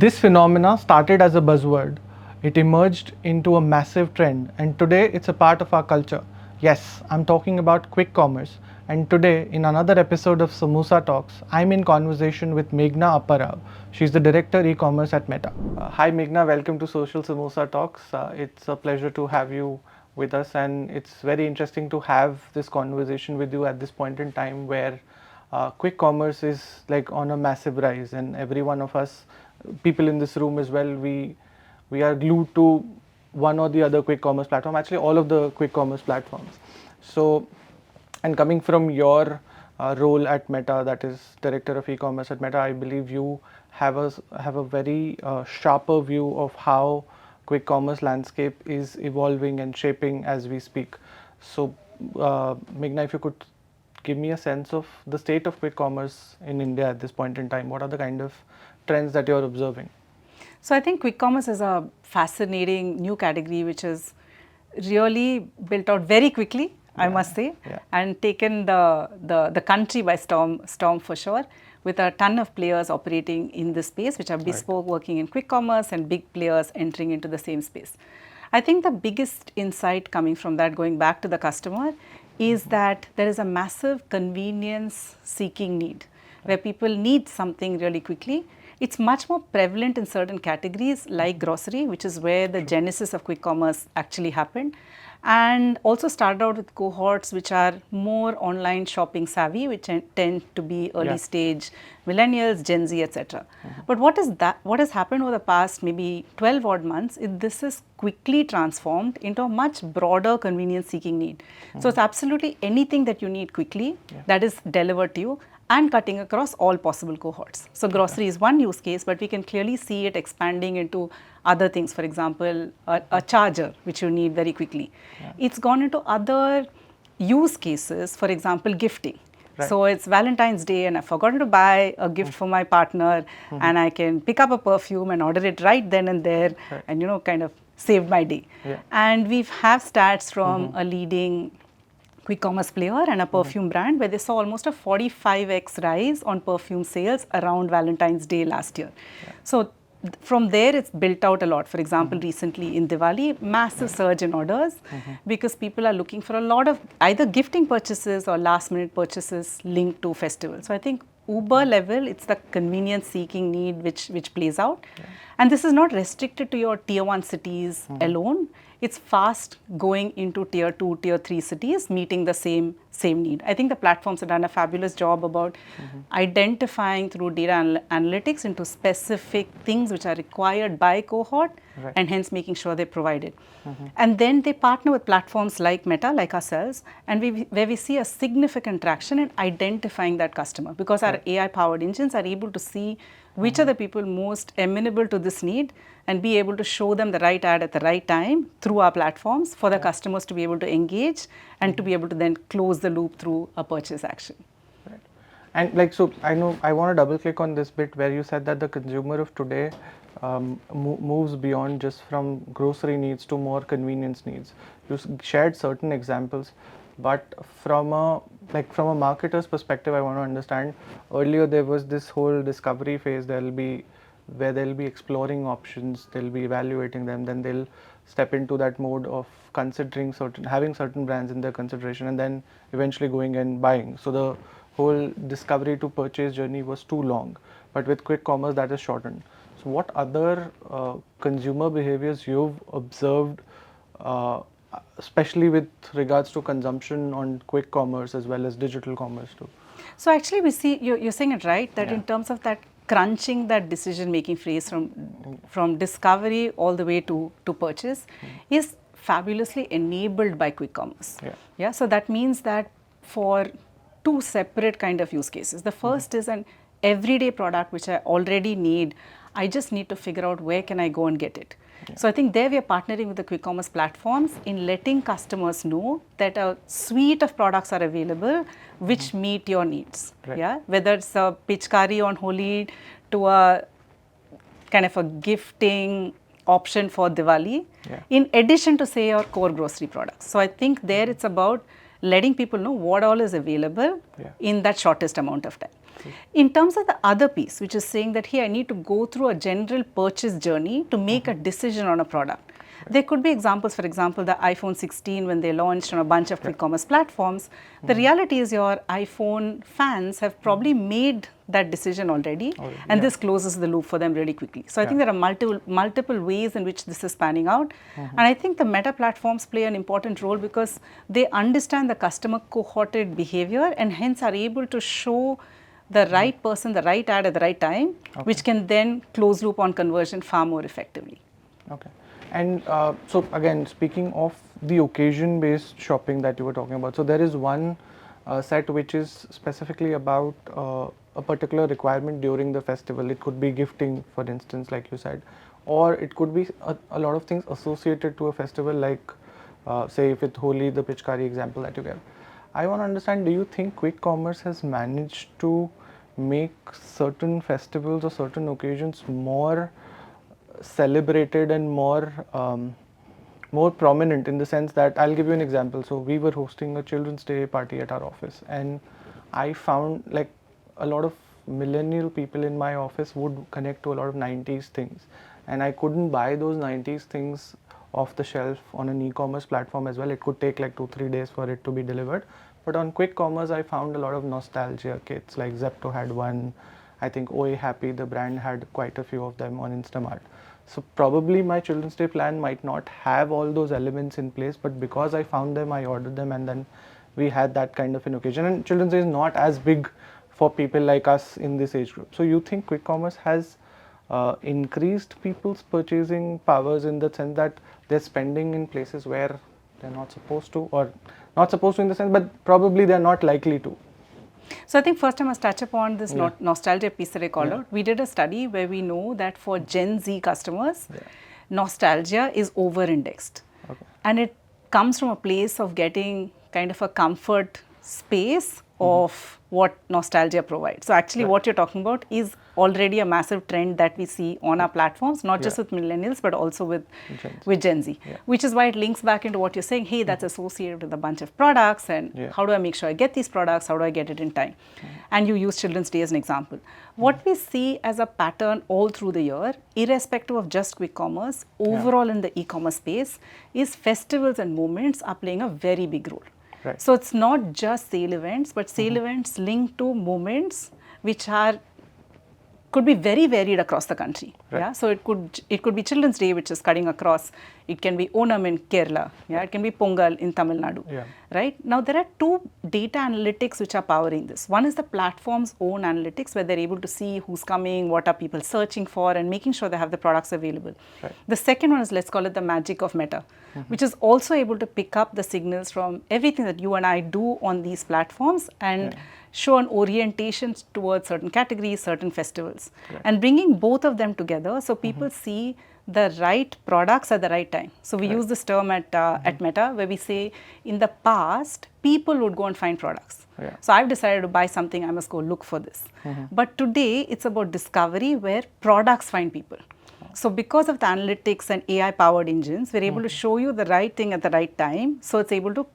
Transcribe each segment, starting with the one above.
This phenomena started as a buzzword. It emerged into a massive trend, and today it's a part of our culture. Yes, I'm talking about quick commerce. And today, in another episode of Samosa Talks, I'm in conversation with Meghna Apparao. She's the director e-commerce at Meta. Hi Meghna, welcome to Social Samosa Talks. It's a pleasure to have you with us, and it's very interesting to have this conversation with you at this point in time where quick commerce is like on a massive rise, and every one of us, people in this room as well, we are glued to one or the other quick commerce platform, actually all of the quick commerce platforms. So, and coming from your role at Meta, that is director of e-commerce at Meta, I believe you have a very sharper view of how quick commerce landscape is evolving and shaping as we speak. So, Meghna, if you could give me a sense of the state of quick commerce in India at this point in time. What are the kind of trends that you're observing? So I think quick commerce is a fascinating new category which is really built out very quickly, I must say, and taken the country by storm for sure, with a ton of players operating in this space, which are bespoke working in quick commerce and big players entering into the same space. I think the biggest insight coming from that, going back to the customer, is that there is a massive convenience seeking need where people need something really quickly. It's much more prevalent in certain categories like grocery, which is where the genesis of quick commerce actually happened, and also started out with cohorts which are more online shopping savvy, which tend to be early stage millennials, Gen Z, etc. But what has happened over the past maybe 12 odd months is this is quickly transformed into a much broader convenience seeking need. So it's absolutely anything that you need quickly that is delivered to you, and cutting across all possible cohorts. So grocery is one use case, but we can clearly see it expanding into other things. For example, a charger, which you need very quickly. It's gone into other use cases, for example, gifting. So it's Valentine's Day and I've forgotten to buy a gift for my partner, and I can pick up a perfume and order it right then and there, and kind of saved my day. And we have stats from a leading quick commerce player and a perfume brand where they saw almost a 45x rise on perfume sales around Valentine's Day last year. So from there it's built out a lot. For example, recently in Diwali, massive surge in orders because people are looking for a lot of either gifting purchases or last minute purchases linked to festivals. So I think Uber level, it's the convenience seeking need which plays out. And this is not restricted to your tier 1 cities alone. It's fast going into tier 2, tier 3 cities, meeting the same need. I think the platforms have done a fabulous job about identifying through data analytics into specific things which are required by cohort, and hence making sure they provide it. And then they partner with platforms like Meta, like ourselves, and where we see a significant traction in identifying that customer, because our AI-powered engines are able to see which are the people most amenable to this need and be able to show them the right ad at the right time through our platforms for the customers to be able to engage and to be able to then close the loop through a purchase action. Right. And so I want to double click on this bit where you said that the consumer of today moves beyond just from grocery needs to more convenience needs. You shared certain examples, but from a marketer's perspective, I want to understand. Earlier there was this whole discovery phase. Where they'll be exploring options, they'll be evaluating them, then they'll step into that mode of having certain brands in their consideration, and then eventually going and buying. So the whole discovery to purchase journey was too long, but with quick commerce that is shortened. So what other consumer behaviors you've observed, especially with regards to consumption on quick commerce as well as digital commerce too? So actually we see, you're saying it right, that in terms of that crunching that decision making phase from discovery all the way to purchase is fabulously enabled by quick commerce. So that means that for two separate kind of use cases. The first is an everyday product which I already need. I just need to figure out where can I go and get it. So I think there we are partnering with the quick commerce platforms in letting customers know that a suite of products are available which meet your needs. Whether it's a pitchkari on Holi to a kind of a gifting option for Diwali, in addition to say your core grocery products. So I think there it's about letting people know what all is available in that shortest amount of time. In terms of the other piece, which is saying that, hey, I need to go through a general purchase journey to make a decision on a product. There could be examples, for example, the iPhone 16 when they launched on a bunch of quick commerce platforms. The reality is your iPhone fans have probably made that decision already, and this closes the loop for them really quickly. So I think there are multiple ways in which this is panning out. And I think the meta platforms play an important role because they understand the customer cohorted behavior and hence are able to show the right person, the right ad at the right time, which can then close loop on conversion far more effectively. Okay. And so again, speaking of the occasion-based shopping that you were talking about, so there is one set which is specifically about a particular requirement during the festival. It could be gifting, for instance, like you said, or it could be a lot of things associated to a festival, like say with Holi, the Pichkari example that you gave. I want to understand, do you think quick commerce has managed to make certain festivals or certain occasions more celebrated and more prominent, in the sense that, I'll give you an example. So we were hosting a Children's Day party at our office, and I found like a lot of millennial people in my office would connect to a lot of 90s things, and I couldn't buy those 90s things off the shelf on an e-commerce platform as well. It could take like 2-3 days for it to be delivered. But on quick commerce, I found a lot of nostalgia kits, like Zepto had one. I think Oi Happy, the brand, had quite a few of them on Instamart. So probably my Children's Day plan might not have all those elements in place, but because I found them, I ordered them, and then we had that kind of an occasion. And Children's Day is not as big for people like us in this age group. So you think quick commerce has increased people's purchasing powers, in the sense that they're spending in places where they're not supposed to, or not supposed to in the sense, but probably they're not likely to? So I think first I must touch upon this nostalgia piece that I called out. We did a study where we know that for Gen Z customers, nostalgia is over-indexed. And it comes from a place of getting kind of a comfort space of what nostalgia provides. So actually what you're talking about is already a massive trend that we see on our platforms, not just with millennials, but also with Gen Z, which is why it links back into what you're saying, hey, that's associated with a bunch of products, and how do I make sure I get these products, how do I get it in time? And you use Children's Day as an example. What we see as a pattern all through the year, irrespective of just quick commerce, overall in the e-commerce space, is festivals and moments are playing a very big role. So it's not just sale events, but sale events linked to moments which could be very varied across the country. So it could be Children's Day, which is cutting across. It can be Onam in Kerala. It can be Pongal in Tamil Nadu. Right now, there are two data analytics which are powering this. One is the platform's own analytics, where they're able to see who's coming, what are people searching for, and making sure they have the products available. The second one is, let's call it the magic of Meta, which is also able to pick up the signals from everything that you and I do on these platforms and show an orientation towards certain categories, certain festivals, and bringing both of them together so people see the right products at the right time. So we use this term at Meta, where we say in the past, people would go and find products. So I've decided to buy something, I must go look for this. But today, it's about discovery, where products find people. So because of the analytics and AI-powered engines, we're able to show you the right thing at the right time. So it's able to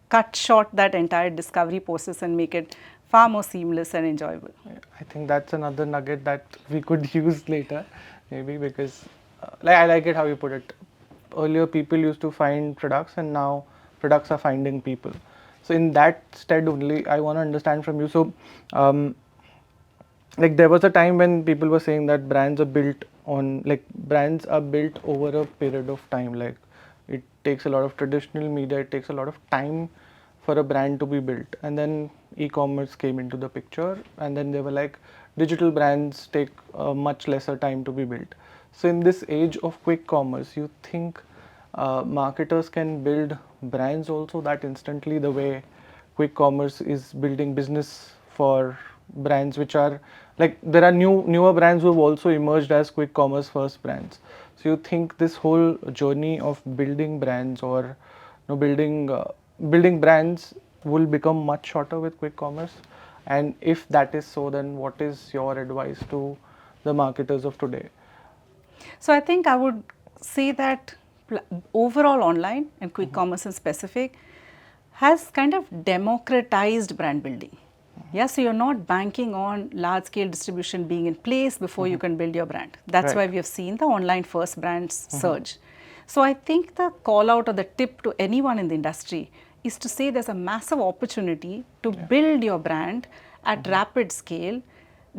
cut short that entire discovery process and make it far more seamless and enjoyable. I think that's another nugget that we could use later, maybe, because I like it how you put it. Earlier, people used to find products, and now products are finding people. So in that stead only, I want to understand from you. So, like, there was a time when people were saying that brands are built over a period of time. Like, it takes a lot of traditional media, it takes a lot of time for a brand to be built. And then e-commerce came into the picture, and then they were like, digital brands take much lesser time to be built. So in this age of quick commerce, you think marketers can build brands also that instantly, the way quick commerce is building business for brands, which are like, there are newer brands who have also emerged as quick commerce first brands. So you think this whole journey of building brands, or building brands, will become much shorter with quick commerce? And if that is so, then what is your advice to the marketers of today? So I think I would say that overall online, and quick commerce in specific, has kind of democratized brand building. Yeah, so you're not banking on large scale distribution being in place before you can build your brand. That's why we have seen the online first brands surge. So I think the call out or the tip to anyone in the industry is to say there's a massive opportunity to build your brand at rapid scale,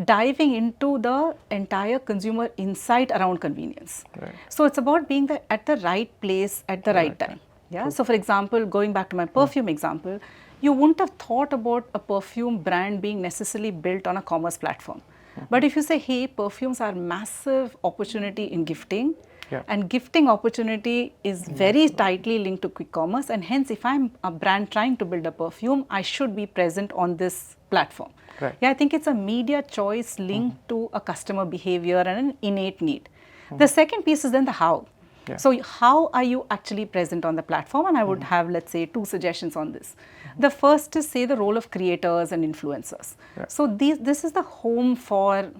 diving into the entire consumer insight around convenience. So it's about being at the right place at the right time. Yeah. So for example, going back to my perfume example, you wouldn't have thought about a perfume brand being necessarily built on a commerce platform. But if you say, hey, perfumes are massive opportunity in gifting, and gifting opportunity is very tightly linked to quick commerce, and hence if I'm a brand trying to build a perfume, I should be present on this platform. Yeah, I think it's a media choice linked to a customer behavior and an innate need. The second piece is then the how. So how are you actually present on the platform? And I would have, let's say, 2 suggestions on this. The first is, say, the role of creators and influencers. So this is the home for,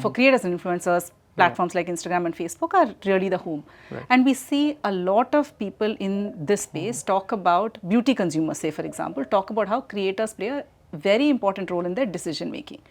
for creators and influencers. Platforms like Instagram and Facebook are really the home. And we see a lot of people in this space talk about beauty consumers, say for example, talk about how creators play a very important role in their decision making.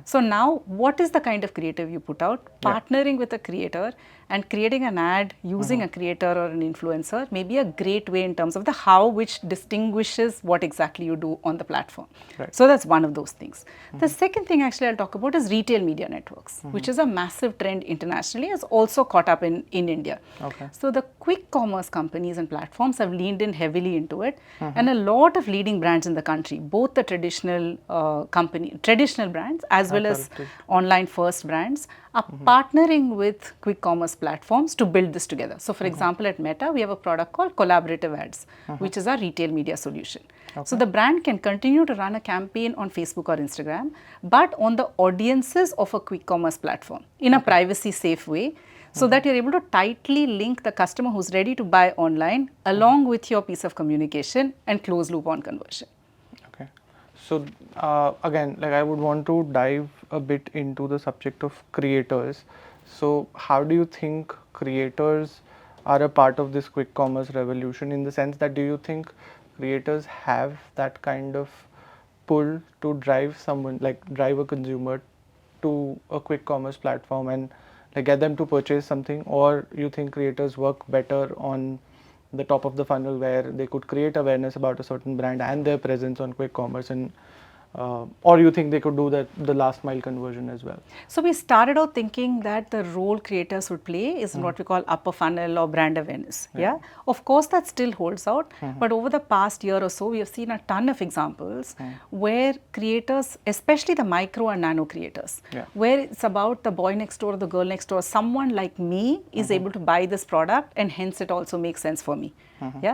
So now, what is the kind of creative you put out? Partnering with a creator and creating an ad using a creator or an influencer may be a great way in terms of the how, which distinguishes what exactly you do on the platform. So that's one of those things. The second thing actually I'll talk about is retail media networks, which is a massive trend internationally, has also caught up in India. So the quick commerce companies and platforms have leaned in heavily into it, and a lot of leading brands in the country, both the traditional traditional brands as well as online first brands, are partnering with quick commerce platforms to build this together. So for example, at Meta, we have a product called Collaborative Ads, which is our retail media solution. So the brand can continue to run a campaign on Facebook or Instagram, but on the audiences of a quick commerce platform in a privacy safe way, so that you're able to tightly link the customer who's ready to buy online along with your piece of communication and close loop on conversion. Okay. So again, like I would want to dive a bit into the subject of creators. So how do you think creators are a part of this quick commerce revolution, in the sense that do you think creators have that kind of pull to drive someone, like drive a consumer to a quick commerce platform and like get them to purchase something, or you think creators work better on the top of the funnel where they could create awareness about a certain brand and their presence on quick commerce, and or you think they could do the last mile conversion as well? So we started out thinking that the role creators would play is in what we call upper funnel or brand awareness. Of course, that still holds out, but over the past year or so, we have seen a ton of examples where creators, especially the micro and nano creators, where it's about the boy next door, the girl next door, someone like me is able to buy this product, and hence it also makes sense for me.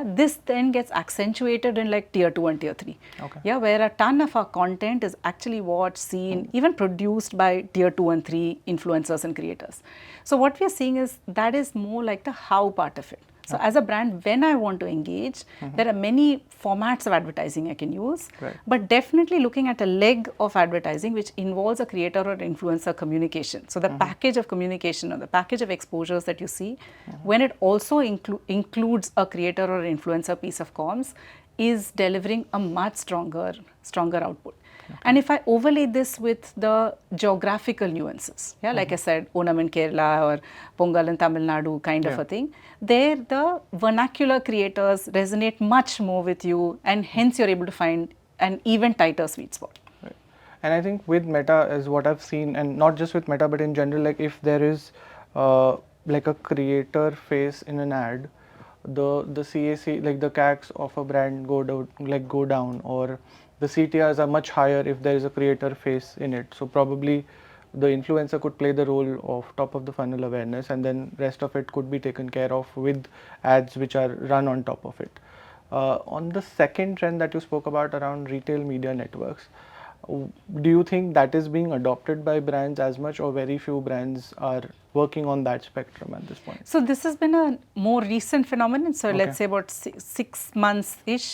This then gets accentuated in like tier 2 and tier 3. Where a ton of our content is actually watched, seen, even produced by tier 2 and 3 influencers and creators. So what we are seeing is that is more like the how part of it. So as a brand, when I want to engage, there are many formats of advertising I can use, but definitely looking at a leg of advertising which involves a creator or influencer communication. So the package of communication or the package of exposures that you see, when it also includes a creator or influencer piece of comms, is delivering a much stronger output. And if I overlay this with the geographical nuances, like I said, Onam in Kerala or Pongal in Tamil Nadu kind of a thing, there the vernacular creators resonate much more with you, and hence you're able to find an even tighter sweet spot. And I think with Meta is what I've seen, and not just with Meta, but in general, like if there is like a creator face in an ad, the CAC, like the CACs of a brand go down, or the CTRs are much higher if there is a creator face in it. So probably the influencer could play the role of top of the funnel awareness, and then rest of it could be taken care of with ads which are run on top of it. On the second trend that you spoke about around retail media networks, do you think that is being adopted by brands as much, or very few brands are working on that spectrum at this point? So this has been a more recent phenomenon. So let's say about 6 months-ish,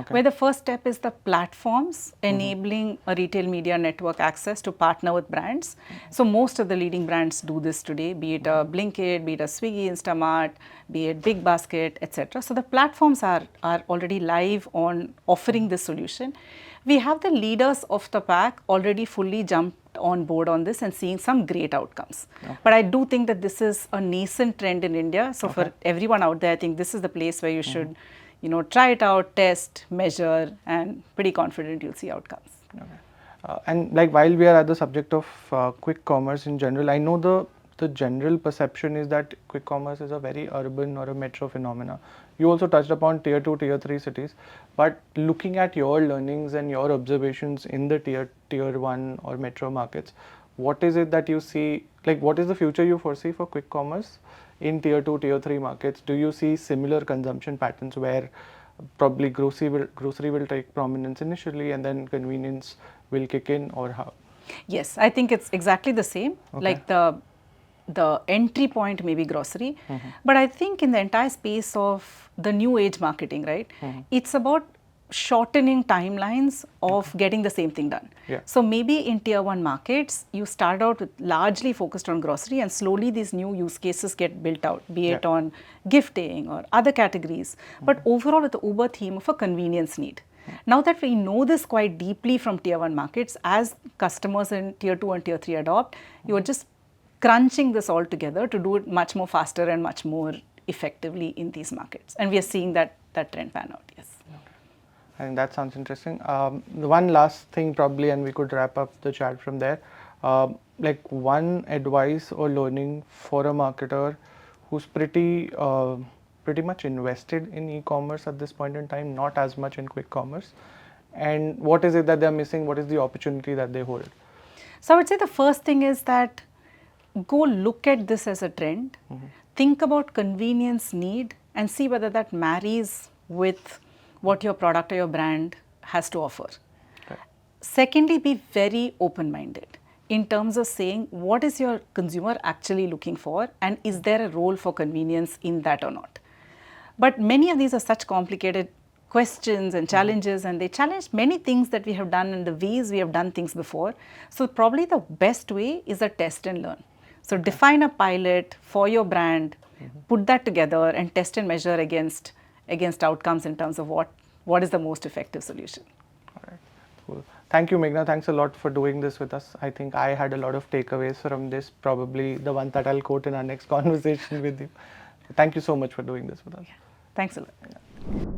where the first step is the platforms enabling a retail media network access to partner with brands. So most of the leading brands do this today, be it a Blinkit, be it a Swiggy, Instamart, be it Big Basket, etc. So the platforms are already live on offering this solution. We have the leaders of the pack already fully jumped on board on this and seeing some great outcomes. But I do think that this is a nascent trend in India. So for everyone out there, I think this is the place where you should, try it out, test, measure, and pretty confident you'll see outcomes. And like while we are at the subject of quick commerce in general, I know the general perception is that quick commerce is a very urban or a metro phenomena. You also touched upon tier 2, tier 3 cities, but looking at your learnings and your observations in the tier 1 or metro markets, what is it that you see, like what is the future you foresee for quick commerce in tier 2, tier 3 markets? Do you see similar consumption patterns where probably grocery will take prominence initially and then convenience will kick in, or how? Yes, I think it's exactly the same. Like the entry point may be grocery, but I think in the entire space of the new age marketing, right, it's about shortening timelines of getting the same thing done. So maybe in tier 1 markets, you start out with largely focused on grocery and slowly these new use cases get built out, be it on gifting or other categories, but overall with the Uber theme of a convenience need. Now that we know this quite deeply from tier 1 markets, as customers in tier 2 and tier 3 adopt, you are just crunching this all together to do it much more faster and much more effectively in these markets. And we are seeing that trend pan out, yes. I think that sounds interesting. The one last thing probably, and we could wrap up the chat from there, like one advice or learning for a marketer who's pretty much invested in e-commerce at this point in time, not as much in quick commerce, and what is it that they're missing? What is the opportunity that they hold? So I would say the first thing is that go look at this as a trend, think about convenience need and see whether that marries with what your product or your brand has to offer. Secondly, be very open-minded in terms of saying what is your consumer actually looking for and is there a role for convenience in that or not. But many of these are such complicated questions and challenges, and they challenge many things that we have done and the ways we have done things before. So probably the best way is a test and learn. So define a pilot for your brand, put that together and test and measure against outcomes in terms of what is the most effective solution. All right, cool. Thank you, Meghna. Thanks a lot for doing this with us. I think I had a lot of takeaways from this, probably the one that I'll quote in our next conversation with you. Thank you so much for doing this with us. Thanks a lot.